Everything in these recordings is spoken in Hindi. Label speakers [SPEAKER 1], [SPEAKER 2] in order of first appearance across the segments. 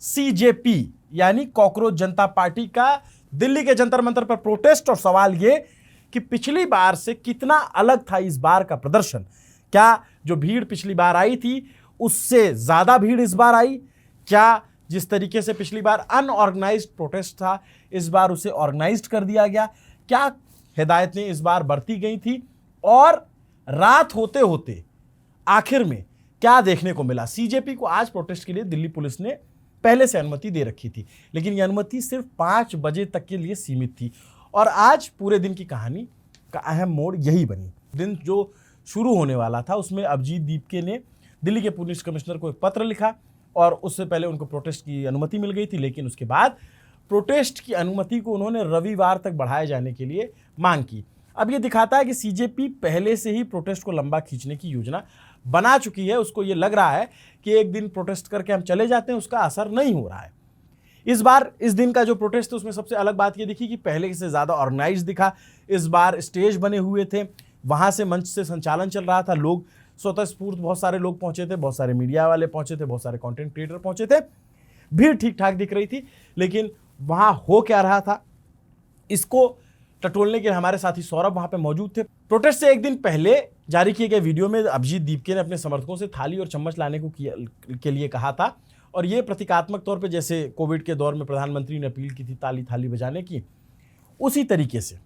[SPEAKER 1] सीजेपी यानी कॉकरोच जनता पार्टी का दिल्ली के जंतर मंतर पर प्रोटेस्ट। और सवाल ये कि पिछली बार से कितना अलग था इस बार का प्रदर्शन। क्या जो भीड़ पिछली बार आई थी उससे ज्यादा भीड़ इस बार आई? क्या जिस तरीके से पिछली बार अनऑर्गेनाइज्ड प्रोटेस्ट था इस बार उसे ऑर्गेनाइज्ड कर दिया गया? क्या हिदायतें इस बार बरती गई थी? और रात होते होते आखिर में क्या देखने को मिला? सीजेपी को आज प्रोटेस्ट के लिए दिल्ली पुलिस ने पहले से अनुमति दे रखी थी, लेकिन यह अनुमति सिर्फ 5 बजे तक के लिए सीमित थी। और आज पूरे दिन की कहानी का अहम मोड़ यही बनी। दिन जो शुरू होने वाला था उसमें अभिजीत दीपके ने दिल्ली के पुलिस कमिश्नर को एक पत्र लिखा और उससे पहले उनको प्रोटेस्ट की अनुमति मिल गई थी, लेकिन उसके बाद प्रोटेस्ट की अनुमति को उन्होंने रविवार तक बढ़ाए जाने के लिए मांग की। अब ये दिखाता है कि सीजेपी पहले से ही प्रोटेस्ट को लंबा खींचने की योजना बना चुकी है। उसको ये लग रहा है कि एक दिन प्रोटेस्ट करके हम चले जाते हैं, उसका असर नहीं हो रहा है। इस बार इस दिन का जो प्रोटेस्ट है उसमें सबसे अलग बात ये दिखी कि पहले से ज़्यादा ऑर्गेनाइज दिखा। इस बार स्टेज बने हुए थे, वहाँ से मंच से संचालन चल रहा था, लोग स्वतःस्फूर्त बहुत सारे लोग पहुँचे थे, बहुत सारे मीडिया वाले पहुँचे थे, बहुत सारे कंटेंट क्रिएटर पहुँचे थे। भीड़ ठीक ठाक दिख रही थी, लेकिन वहाँ हो क्या रहा था इसको टटोलने के हमारे साथी सौरभ वहाँ पे मौजूद थे। प्रोटेस्ट से एक दिन पहले जारी किए गए वीडियो में अभिजीत दीपके ने अपने समर्थकों से थाली और चम्मच लाने के लिए कहा था और ये प्रतीकात्मक तौर पे जैसे कोविड के दौर में प्रधानमंत्री ने अपील की थी ताली थाली बजाने की, उसी तरीके से।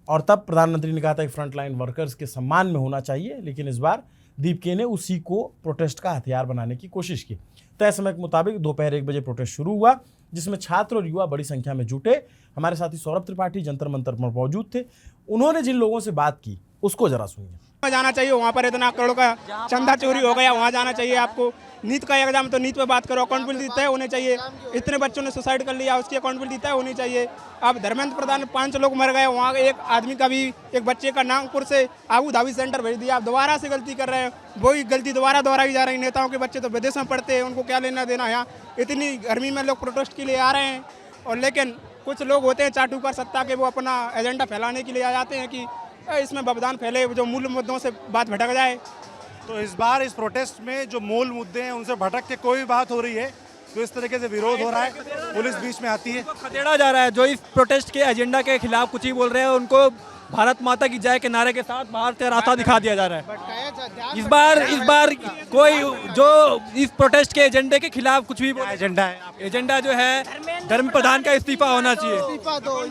[SPEAKER 1] और तब प्रधानमंत्री ने कहा था कि फ्रंटलाइन वर्कर्स के सम्मान में होना चाहिए, लेकिन इस बार दीपके ने उसी को प्रोटेस्ट का हथियार बनाने की कोशिश की। तय समय के मुताबिक दोपहर 1 बजे प्रोटेस्ट शुरू हुआ, जिसमें छात्र और युवा बड़ी संख्या में जुटे। हमारे साथी सौरभ त्रिपाठी जंतर मंतर पर मौजूद थे। उन्होंने जिन लोगों से बात की उसको जरा सुनिए।
[SPEAKER 2] जाना चाहिए, वहाँ पर इतना करोड़ का चंदा चोरी हो गया, वहाँ जाना चाहिए आपको। नीट का एग्जाम तो नीट पे बात करो, अकाउंटेबिलिटी तय होने चाहिए। इतने बच्चों ने सुसाइड कर लिया, उसकी अकाउंटेबिलिटी तय होनी चाहिए। अब धर्मेंद्र प्रधान 5 लोग मर गए, वहाँ एक आदमी का भी, एक बच्चे का नागपुर से आबू धाबी सेंटर भेज दिया। आप दोबारा से गलती कर रहे हैं, वही गलती दोबारा दोहराई जा रही। नेताओं के बच्चे तो विदेश में पढ़ते हैं, उनको क्या लेना देना। यहाँ इतनी गर्मी में लोग प्रोटेस्ट के लिए आ रहे हैं, और लेकिन कुछ लोग होते हैं चाटुकार सत्ता के, वो अपना एजेंडा फैलाने के लिए आ जाते हैं कि इसमें व्यवधान फैले, जो मूल मुद्दों से बात भटक जाए।
[SPEAKER 3] तो इस बार इस प्रोटेस्ट में जो मूल मुद्दे हैं उनसे भटक के कोई बात हो रही है, तो इस तरीके से विरोध हो रहा है, पुलिस बीच में आती है,
[SPEAKER 4] खदेड़ा जा रहा है। जो इस प्रोटेस्ट के एजेंडा के खिलाफ कुछ ही बोल रहे हैं उनको भारत माता की जय के नारे के साथ बाहर से रास्ता दिखा दिया जा रहा है। इस बार कोई जो इस प्रोटेस्ट के एजेंडे के खिलाफ कुछ भी एजेंडा जो है धर्म प्रधान का इस्तीफा होना चाहिए,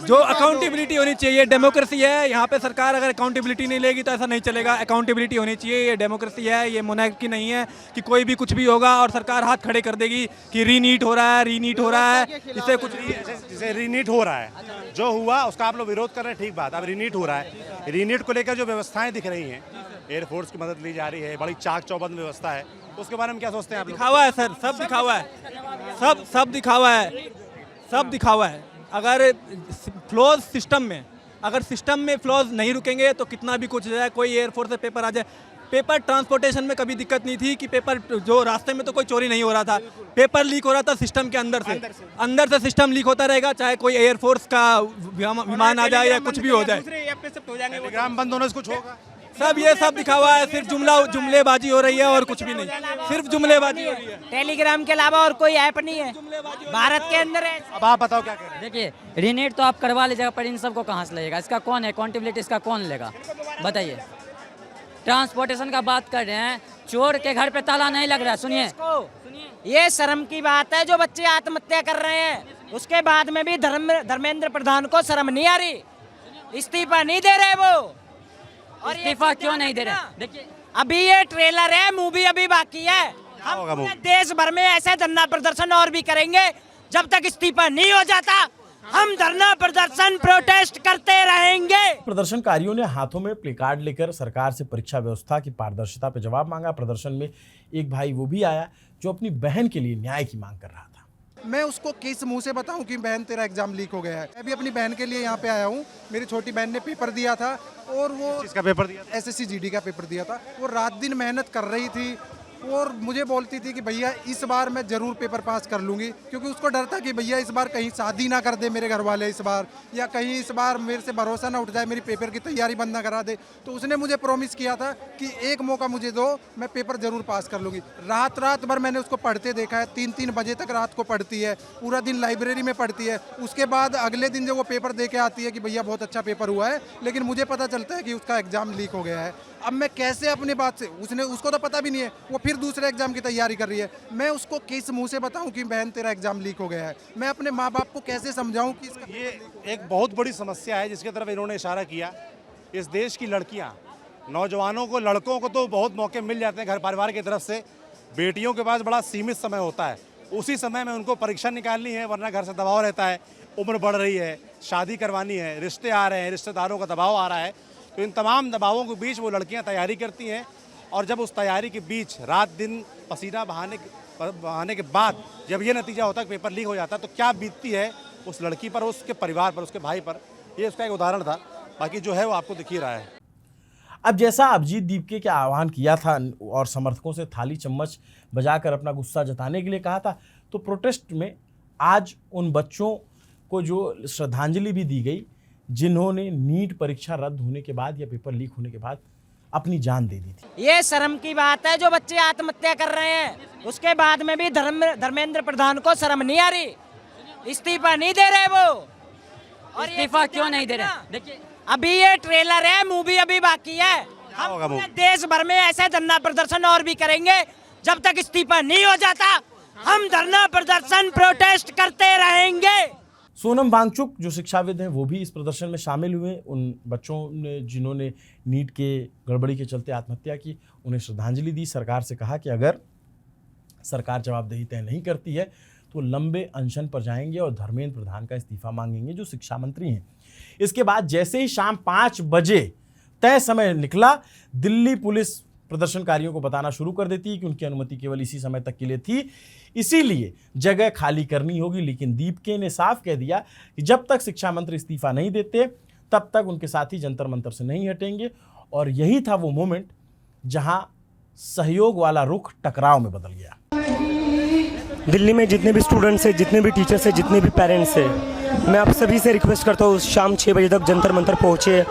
[SPEAKER 4] जो अकाउंटेबिलिटी होनी चाहिए। डेमोक्रेसी है, यहाँ पे सरकार अगर अकाउंटेबिलिटी नहीं लेगी तो ऐसा नहीं चलेगा। अकाउंटेबिलिटी होनी चाहिए, ये डेमोक्रेसी है, ये मोनार्की नहीं है कि कोई भी कुछ भी होगा और सरकार हाथ खड़े कर देगी कि रीनीट हो रहा है, रीनीट हो रहा है। इससे कुछ
[SPEAKER 3] जैसे रीनीट हो रहा है, जो हुआ उसका आप लोग विरोध कर रहे हैं, ठीक बात। अब रीनीट हो रहा है, रीनीट को लेकर जो व्यवस्थाएं दिख रही हैं, एयरफोर्स की मदद ली जा रही है, बड़ी चाक चौबंद व्यवस्था है, उसके बारे में क्या सोचते हैं आप लोग?
[SPEAKER 4] दिखावा है सर, सब दिखावा है, सब दिखावा है, सब दिखावा है। अगर फ्लॉज सिस्टम में, अगर सिस्टम में फ्लॉज नहीं रुकेंगे तो कितना भी कुछ हो जाए, कोई एयरफोर्स से पेपर आ जाए। पेपर ट्रांसपोर्टेशन में कभी दिक्कत नहीं थी कि पेपर जो रास्ते में तो कोई चोरी नहीं हो रहा था, पेपर लीक हो रहा था सिस्टम के अंदर से सिस्टम लीक होता रहेगा, चाहे कोई एयरफोर्स का विमान आ जाए या कुछ भी हो जाए।
[SPEAKER 3] टेलीग्राम बंद होने से कुछ होगा?
[SPEAKER 4] सब ये सब दिखावा है, सिर्फ जुमलेबाजी हो रही है और कुछ भी नहीं, सिर्फ जुमलेबाजी हो रही है।
[SPEAKER 5] टेलीग्राम के अलावा और कोई ऐप नहीं है भारत के अंदर है।
[SPEAKER 3] अब आप बताओ क्या करें?
[SPEAKER 6] देखिए, रीनीट तो आप करवा लीजिएगा, पर इन सबको कहाँ से लगेगा? इसका कौन है अकाउंटेबिलिटी? इसका कौन लेगा बताइए? ट्रांसपोर्टेशन का बात कर रहे हैं, चोर के घर पे ताला नहीं लग रहा है। सुनिए,
[SPEAKER 5] ये शर्म की बात है जो बच्चे आत्महत्या कर रहे हैं, उसके बाद में भी धर्मेंद्र प्रधान को शर्म नहीं आ रही, इस्तीफा नहीं दे रहे वो।
[SPEAKER 6] और इस्तीफा क्यों नहीं दे रहे? देखिए,
[SPEAKER 5] अभी ये ट्रेलर है, मूवी अभी बाकी है। हम पूरे देश भर में ऐसे धरना प्रदर्शन और भी करेंगे, जब तक इस्तीफा नहीं हो जाता हम धरना प्रदर्शन प्रोटेस्ट करते रहेंगे।
[SPEAKER 1] प्रदर्शनकारियों ने हाथों में प्लेकार्ड लेकर सरकार से परीक्षा व्यवस्था की पारदर्शिता पर जवाब मांगा। प्रदर्शन में एक भाई वो भी आया जो अपनी बहन के लिए न्याय की मांग कर रहा था।
[SPEAKER 7] मैं उसको किस मुंह से बताऊं कि बहन तेरा एग्जाम लीक हो गया है? मैं भी अपनी बहन के लिए यहाँ पे आया हूँ। मेरी छोटी बहन ने पेपर दिया था और वो
[SPEAKER 3] किसका पेपर दिया?
[SPEAKER 7] SSC GD का पेपर दिया था। वो रात दिन मेहनत कर रही थी और मुझे बोलती थी कि भैया इस बार मैं ज़रूर पेपर पास कर लूँगी, क्योंकि उसको डर था कि भैया इस बार कहीं शादी ना कर दे मेरे घर वाले इस बार, या कहीं इस बार मेरे से भरोसा ना उठ जाए, मेरी पेपर की तैयारी बंद ना करा दे। तो उसने मुझे प्रॉमिस किया था कि एक मौका मुझे दो, मैं पेपर ज़रूर पास कर लूँगी। रात भर मैंने उसको पढ़ते देखा है, 3-3 बजे तक रात को पढ़ती है, पूरा दिन लाइब्रेरी में पढ़ती है। उसके बाद अगले दिन जब वो पेपर दे के आती है कि भैया बहुत अच्छा पेपर हुआ है, लेकिन मुझे पता चलता है कि उसका एग्ज़ाम लीक हो गया है। अब मैं कैसे अपनी बात से, उसको तो पता भी नहीं है, वो फिर दूसरे एग्जाम की तैयारी कर रही है। मैं उसको किस मुंह से बताऊं कि बहन तेरा एग्जाम लीक हो गया है? मैं अपने माँ बाप को कैसे समझाऊं कि इसका
[SPEAKER 3] ये एक बहुत बड़ी समस्या है जिसकी तरफ इन्होंने इशारा किया। इस देश की लड़कियां, नौजवानों को, लड़कों को तो बहुत मौके मिल जाते हैं घर परिवार की तरफ से, बेटियों के पास बड़ा सीमित समय होता है। उसी समय में उनको परीक्षा निकालनी है, वरना घर से दबाव रहता है, उम्र बढ़ रही है, शादी करवानी है, रिश्ते आ रहे हैं, रिश्तेदारों का दबाव आ रहा है। तो इन तमाम दबावों के बीच वो लड़कियां तैयारी करती हैं, और जब उस तैयारी के बीच रात दिन पसीना बहाने के बाद जब ये नतीजा होता है कि पेपर लीक हो जाता है, तो क्या बीतती है उस लड़की पर, उसके परिवार पर, उसके भाई पर। ये उसका एक उदाहरण था, बाकी जो है वो आपको दिख ही रहा है।
[SPEAKER 1] अब जैसा अभिजीत दीपके के आह्वान किया था और समर्थकों से थाली चम्मच बजाकर अपना गुस्सा जताने के लिए कहा था, तो प्रोटेस्ट में आज उन बच्चों को जो श्रद्धांजलि भी दी गई जिन्होंने नीट परीक्षा रद्द होने के बाद या पेपर लीक होने के बाद अपनी जान दे दी थी।
[SPEAKER 5] ये शर्म की बात है जो बच्चे आत्महत्या कर रहे हैं, उसके बाद में भी धर्मेंद्र प्रधान को शर्म नहीं आ रही, इस्तीफा नहीं दे रहे वो। और
[SPEAKER 6] इस्तीफा क्यों नहीं दे रहे? देखिए
[SPEAKER 5] अभी ये ट्रेलर है, मूवी अभी बाकी है। हम
[SPEAKER 3] होगा
[SPEAKER 5] पूरे देश भर में ऐसे धरना प्रदर्शन और भी करेंगे, जब तक इस्तीफा नहीं हो जाता हम धरना प्रदर्शन प्रोटेस्ट करते रहेंगे।
[SPEAKER 1] सोनम वांगचुक जो शिक्षाविद हैं वो भी इस प्रदर्शन में शामिल हुए। उन बच्चों ने जिन्होंने नीट के गड़बड़ी के चलते आत्महत्या की, उन्हें श्रद्धांजलि दी। सरकार से कहा कि अगर सरकार जवाबदेही तय नहीं करती है तो लंबे अनशन पर जाएंगे और धर्मेंद्र प्रधान का इस्तीफा मांगेंगे जो शिक्षा मंत्री हैं। इसके बाद जैसे ही शाम 5 बजे तय समय निकला, दिल्ली पुलिस प्रदर्शनकारियों को बताना शुरू कर देती है कि उनकी अनुमति केवल इसी समय तक के लिए थी, इसीलिए जगह खाली करनी होगी। लेकिन दीपके ने साफ कह दिया कि जब तक शिक्षा मंत्री इस्तीफा नहीं देते तब तक उनके साथी जंतर मंतर से नहीं हटेंगे। और यही था वो मोमेंट जहां सहयोग वाला रुख टकराव में बदल गया।
[SPEAKER 8] दिल्ली में जितने भी स्टूडेंट्स हैं, जितने भी टीचर्स हैं, जितने भी पेरेंट्स हैं, मैं आप सभी से रिक्वेस्ट करता हूँ शाम 6 बजे तक जंतर मंतर पहुँचे।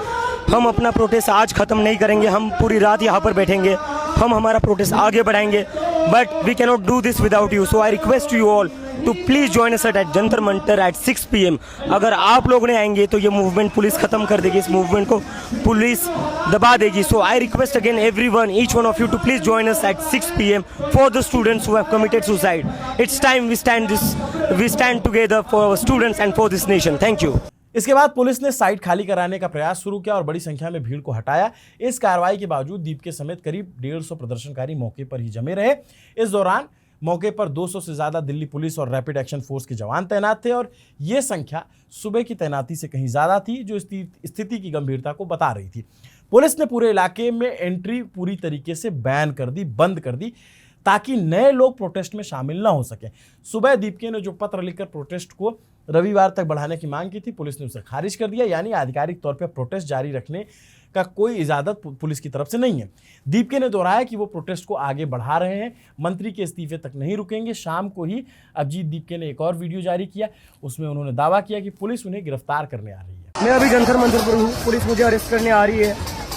[SPEAKER 8] हम अपना प्रोटेस्ट आज ख़त्म नहीं करेंगे, हम पूरी रात यहाँ पर बैठेंगे, हम हमारा प्रोटेस्ट आगे बढ़ाएंगे, but we cannot do this without you. So I request you all to please join us at Jantar Mantar at 6 PM। अगर आप लोग ने आएंगे तो ये मूवमेंट पुलिस ख़त्म कर देगी, इस मूवमेंट को पुलिस दबा देगी। So I request again everyone, each one of you to please join us at 6 PM for the students who have committed suicide. It's time we stand together for students and for this nation. Thank you.
[SPEAKER 1] इसके बाद पुलिस ने साइट खाली कराने का प्रयास शुरू किया और बड़ी संख्या में भीड़ को हटाया। इस कार्रवाई के बावजूद दीपके समेत करीब 150 प्रदर्शनकारी मौके पर ही जमे रहे। इस दौरान मौके पर 200 से ज्यादा दिल्ली पुलिस और रैपिड एक्शन फोर्स के जवान तैनात थे और ये संख्या सुबह की तैनाती से कहीं ज्यादा थी, जो स्थिति की गंभीरता को बता रही थी। पुलिस ने पूरे इलाके में एंट्री पूरी तरीके से बैन कर दी, बंद कर दी, ताकि नए लोग प्रोटेस्ट में शामिल ना हो सके। सुबह दीपके ने जो पत्र लिखकर प्रोटेस्ट को रविवार तक बढ़ाने की मांग की थी, पुलिस ने उसे खारिज कर दिया। यानी आधिकारिक तौर पर प्रोटेस्ट जारी रखने का कोई इजाजत पुलिस की तरफ से नहीं है। दीपके ने दोहराया कि वो प्रोटेस्ट को आगे बढ़ा रहे हैं, मंत्री के इस्तीफे तक नहीं रुकेंगे। शाम को ही अभिजीत दीपके ने एक और वीडियो जारी किया, उसमें उन्होंने दावा किया कि पुलिस उन्हें गिरफ्तार करने आ रही है।
[SPEAKER 8] मैं अभी जंतर मंतर पर हूँ, पुलिस मुझे अरेस्ट करने आ रही है।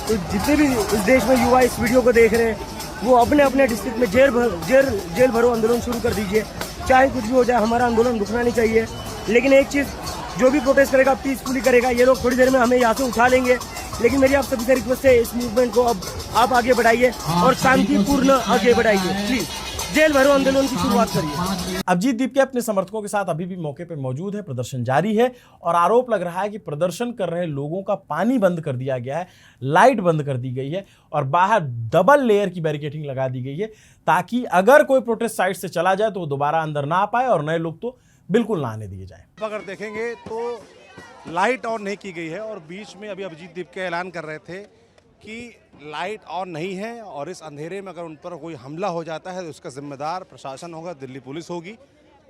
[SPEAKER 8] तो जितने भी इस देश में युवा इस वीडियो को देख रहे हैं वो अपने अपने डिस्ट्रिक्ट में जेल भरो आंदोलन शुरू कर दीजिए। चाहे कुछ भी हो जाए, हमारा आंदोलन रुकना नहीं चाहिए। लेकिन एक चीज़, जो भी प्रोटेस्ट करेगा पीसफुली करेगा। ये लोग थोड़ी देर में हमें यहाँ से उठा लेंगे, लेकिन मेरी आप सभी से रिक्वेस्ट है इस मूवमेंट को अब आप आगे बढ़ाइए और शांतिपूर्ण आगे बढ़ाइए। प्लीज जेल भरो आंदोलन की शुरुआत करिए।
[SPEAKER 1] अभिजीत दीपके अपने समर्थकों के साथ अभी भी मौके पर मौजूद है, प्रदर्शन जारी है और आरोप लग रहा है कि प्रदर्शन कर रहे लोगों का पानी बंद कर दिया गया है, लाइट बंद कर दी गई है और बाहर डबल लेयर की बैरिकेडिंग लगा दी गई है, ताकि अगर कोई प्रोटेस्ट साइट से चला जाए तो वो दोबारा अंदर ना आ पाए और नए लोग तो बिल्कुल ना आने दिए जाए।
[SPEAKER 3] अगर देखेंगे तो लाइट ऑन नहीं की गई है और बीच में अभी अभिजीत दीपके ऐलान कर रहे थे कि लाइट ऑन नहीं है और इस अंधेरे में अगर उन पर कोई हमला हो जाता है तो उसका जिम्मेदार प्रशासन होगा, दिल्ली पुलिस होगी।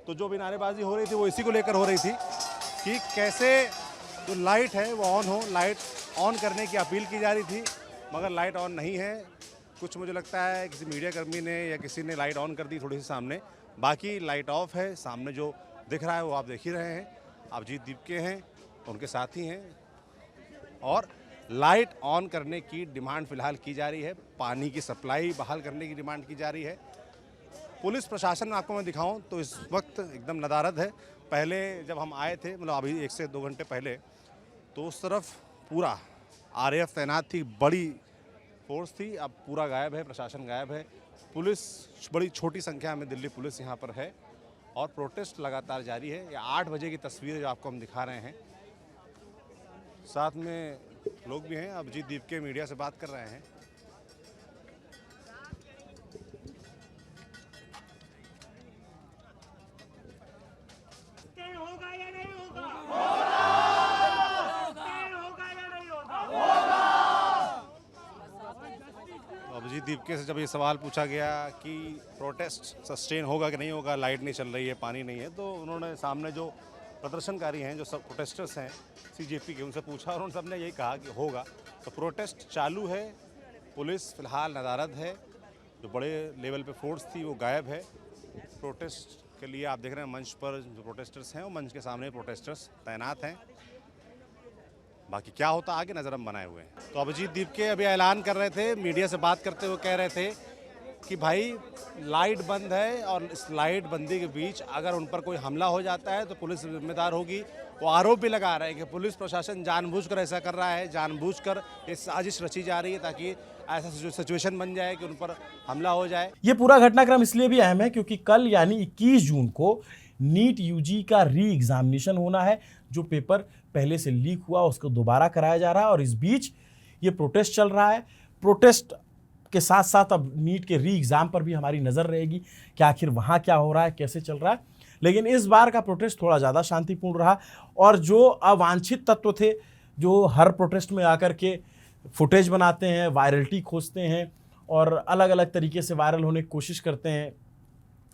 [SPEAKER 3] तो जो भी नारेबाजी हो रही थी वो इसी को लेकर हो रही थी कि कैसे जो लाइट है वो ऑन हो, लाइट ऑन करने की अपील की जा रही थी, मगर लाइट ऑन नहीं है। कुछ मुझे लगता है किसी मीडिया कर्मी ने या किसी ने लाइट ऑन कर दी थोड़ी सी सामने, बाकी लाइट ऑफ है। सामने जो दिख रहा है वो आप देख ही रहे हैं। अभिजीत दीपके हैं, उनके साथी हैं, और लाइट ऑन करने की डिमांड फिलहाल की जा रही है। पानी की सप्लाई बहाल करने की डिमांड की जा रही है। पुलिस प्रशासन आपको मैं दिखाऊं तो इस वक्त एकदम नदारद है। पहले जब हम आए थे, मतलब अभी 1 से 2 घंटे पहले, तो उस तरफ पूरा आरएएफ तैनात थी, बड़ी फोर्स थी। अब पूरा गायब है, प्रशासन गायब है। पुलिस बड़ी छोटी संख्या में दिल्ली पुलिस यहाँ पर है और प्रोटेस्ट लगातार जारी है। ये 8 बजे की तस्वीर जो आपको हम दिखा रहे हैं। साथ में लोग भी हैं। अभिजीत दीपके मीडिया से बात कर रहे हैं। अभिजीत दीपके से जब ये सवाल पूछा गया कि प्रोटेस्ट सस्टेन होगा कि नहीं होगा, लाइट नहीं चल रही है, पानी नहीं है, तो उन्होंने सामने जो प्रदर्शनकारी हैं, जो सब प्रोटेस्टर्स हैं सीजेपी के, उनसे पूछा और उन सब ने यही कहा कि होगा। तो प्रोटेस्ट चालू है। पुलिस फिलहाल नदारद है। जो बड़े लेवल पे फोर्स थी वो गायब है। प्रोटेस्ट के लिए आप देख रहे हैं मंच पर जो प्रोटेस्टर्स हैं, वो मंच के सामने प्रोटेस्टर्स तैनात हैं। बाकी क्या होता आगे नजर हम बनाए हुए हैं। तो अभिजीत दीपके अभी ऐलान कर रहे थे, मीडिया से बात करते हुए कह रहे थे कि भाई लाइट बंद है और इस लाइट बंदी के बीच अगर उन पर कोई हमला हो जाता है तो पुलिस जिम्मेदार होगी। वो आरोप भी लगा रहे हैं कि पुलिस प्रशासन जानबूझकर ऐसा कर रहा है, जानबूझकर ये साजिश रची जा रही है ताकि ऐसा सिचुएशन बन जाए कि उन पर हमला हो जाए।
[SPEAKER 1] ये पूरा घटनाक्रम इसलिए भी अहम है क्योंकि कल यानी 21 जून को नीट यूजी का री एग्जामिनेशन होना है। जो पेपर पहले से लीक हुआ उसको दोबारा कराया जा रहा है और इस बीच ये प्रोटेस्ट चल रहा है। प्रोटेस्ट के साथ साथ अब नीट के री एग्ज़ाम पर भी हमारी नज़र रहेगी कि आखिर वहाँ क्या हो रहा है, कैसे चल रहा है। लेकिन इस बार का प्रोटेस्ट थोड़ा ज़्यादा शांतिपूर्ण रहा और जो अवांछित तत्व थे, जो हर प्रोटेस्ट में आकर के फुटेज बनाते हैं, वायरलिटी खोजते हैं और अलग अलग तरीके से वायरल होने की कोशिश करते हैं,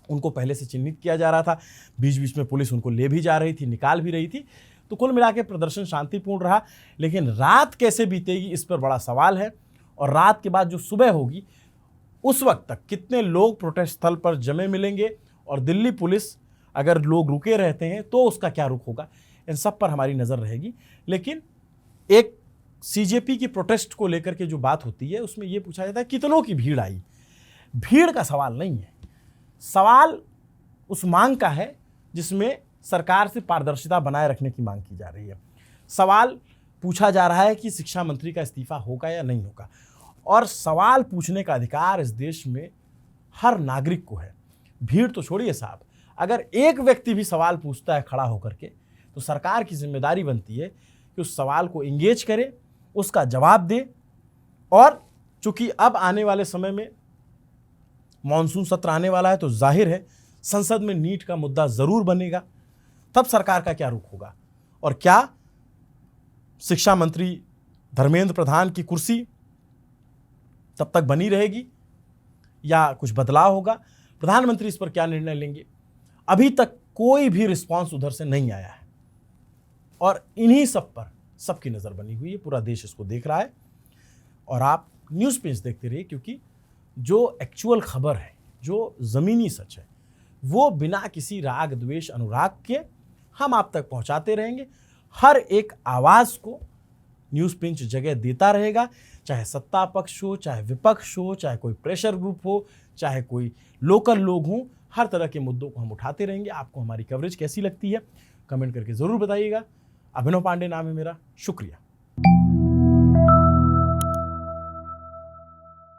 [SPEAKER 1] उनको पहले से चिन्हित किया जा रहा था। बीच बीच में पुलिस उनको ले भी जा रही थी, निकाल भी रही थी। तो कुल मिला के प्रदर्शन शांतिपूर्ण रहा। लेकिन रात कैसे बीतेगी इस पर बड़ा सवाल है और रात के बाद जो सुबह होगी उस वक्त तक कितने लोग प्रोटेस्ट स्थल पर जमे मिलेंगे और दिल्ली पुलिस अगर लोग रुके रहते हैं तो उसका क्या रुख होगा, इन सब पर हमारी नज़र रहेगी। लेकिन एक सीजेपी की प्रोटेस्ट को लेकर के जो बात होती है उसमें यह पूछा जाता है कितनों की भीड़ आई। भीड़ का सवाल नहीं है, सवाल उस मांग का है जिसमें सरकार से पारदर्शिता बनाए रखने की मांग की जा रही है। सवाल पूछा जा रहा है कि शिक्षा मंत्री का इस्तीफा होगा या नहीं होगा, और सवाल पूछने का अधिकार इस देश में हर नागरिक को है। भीड़ तो छोड़िए साहब, अगर एक व्यक्ति भी सवाल पूछता है खड़ा होकर के तो सरकार की जिम्मेदारी बनती है कि उस सवाल को इंगेज करे, उसका जवाब दे। और चूंकि अब आने वाले समय में मॉनसून सत्र आने वाला है तो जाहिर है संसद में नीट का मुद्दा जरूर बनेगा। तब सरकार का क्या रुख होगा और क्या शिक्षा मंत्री धर्मेंद्र प्रधान की कुर्सी तब तक बनी रहेगी या कुछ बदलाव होगा, प्रधानमंत्री इस पर क्या निर्णय लेंगे, अभी तक कोई भी रिस्पांस उधर से नहीं आया है। और इन्हीं सब पर सबकी नज़र बनी हुई है, पूरा देश इसको देख रहा है। और आप न्यूज़ पेज देखते रहिए क्योंकि जो एक्चुअल खबर है, जो ज़मीनी सच है, वो बिना किसी राग द्वेष अनुराग के हम आप तक पहुंचाते रहेंगे। हर एक आवाज़ को न्यूज़ पिंच जगह देता रहेगा, चाहे सत्ता पक्ष हो, चाहे विपक्ष हो, चाहे कोई प्रेशर ग्रुप हो, चाहे कोई लोकल लोग हों, हर तरह के मुद्दों को हम उठाते रहेंगे। आपको हमारी कवरेज कैसी लगती है कमेंट करके ज़रूर बताइएगा। अभिनव पांडे नाम है मेरा, शुक्रिया।